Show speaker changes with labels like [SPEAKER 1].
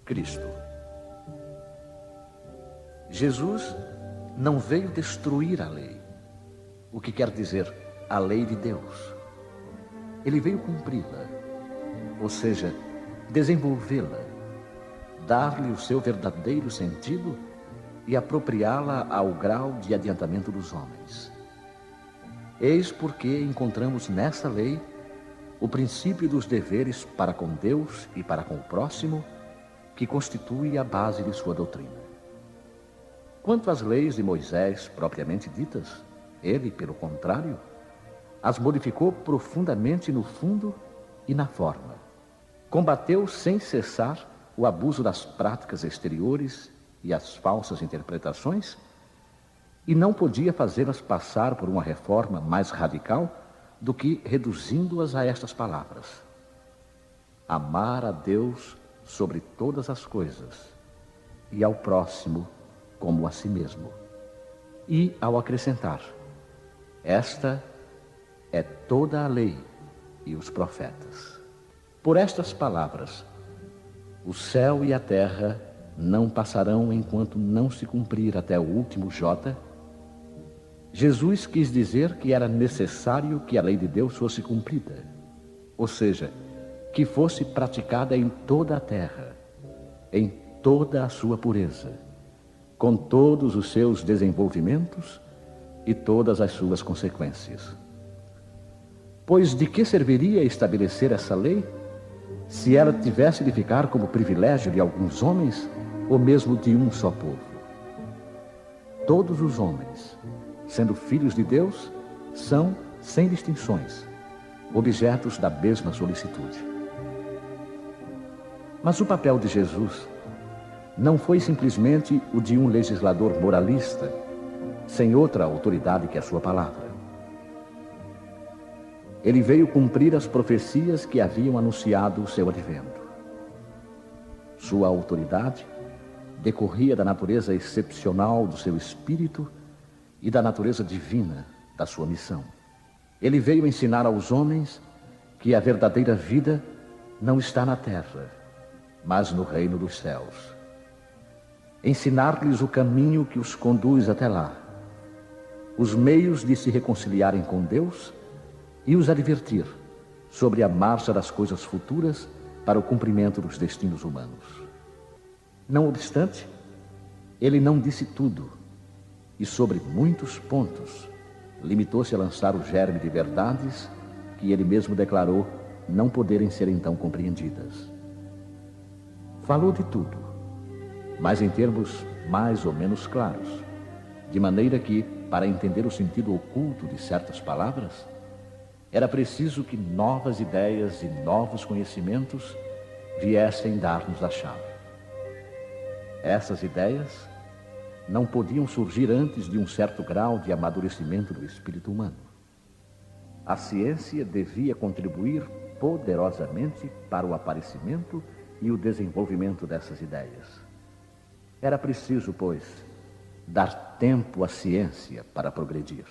[SPEAKER 1] Cristo. Jesus não veio destruir a lei, o que quer dizer a lei de Deus. Ele veio cumpri-la, ou seja, desenvolvê-la, dar-lhe o seu verdadeiro sentido e apropriá-la ao grau de adiantamento dos homens. Eis porque encontramos nessa lei o princípio dos deveres para com Deus e para com o próximo, que constitui a base de sua doutrina. Quanto às leis de Moisés propriamente ditas, ele, pelo contrário, as modificou profundamente no fundo e na forma. Combateu sem cessar o abuso das práticas exteriores e as falsas interpretações, e não podia fazê-las passar por uma reforma mais radical do que reduzindo-as a estas palavras: amar a Deus sobre todas as coisas e ao próximo como a si mesmo. E ao acrescentar: esta é toda a lei e os profetas. Por estas palavras, o céu e a terra não passarão enquanto não se cumprir até o último J. Jesus quis dizer que era necessário que a lei de Deus fosse cumprida, ou seja, que fosse praticada em toda a terra, em toda a sua pureza, com todos os seus desenvolvimentos e todas as suas consequências. Pois de que serviria estabelecer essa lei se ela tivesse de ficar como privilégio de alguns homens ou mesmo de um só povo? Todos os homens, sendo filhos de Deus, são, sem distinções, objetos da mesma solicitude. Mas o papel de Jesus não foi simplesmente o de um legislador moralista, sem outra autoridade que a sua palavra. Ele veio cumprir as profecias que haviam anunciado o seu advento. Sua autoridade decorria da natureza excepcional do seu espírito e da natureza divina da sua missão. Ele veio ensinar aos homens que a verdadeira vida não está na terra, mas no reino dos céus. Ensinar-lhes o caminho que os conduz até lá, os meios de se reconciliarem com Deus e os advertir sobre a marcha das coisas futuras para o cumprimento dos destinos humanos. Não obstante, ele não disse tudo e, sobre muitos pontos, limitou-se a lançar o germe de verdades que ele mesmo declarou não poderem ser então compreendidas. Falou de tudo, mas em termos mais ou menos claros, de maneira que, para entender o sentido oculto de certas palavras, era preciso que novas ideias e novos conhecimentos viessem dar-nos a chave. Essas ideias não podiam surgir antes de um certo grau de amadurecimento do espírito humano. A ciência devia contribuir poderosamente para o aparecimento e o desenvolvimento dessas ideias. Era preciso, pois, dar tempo à ciência para progredir.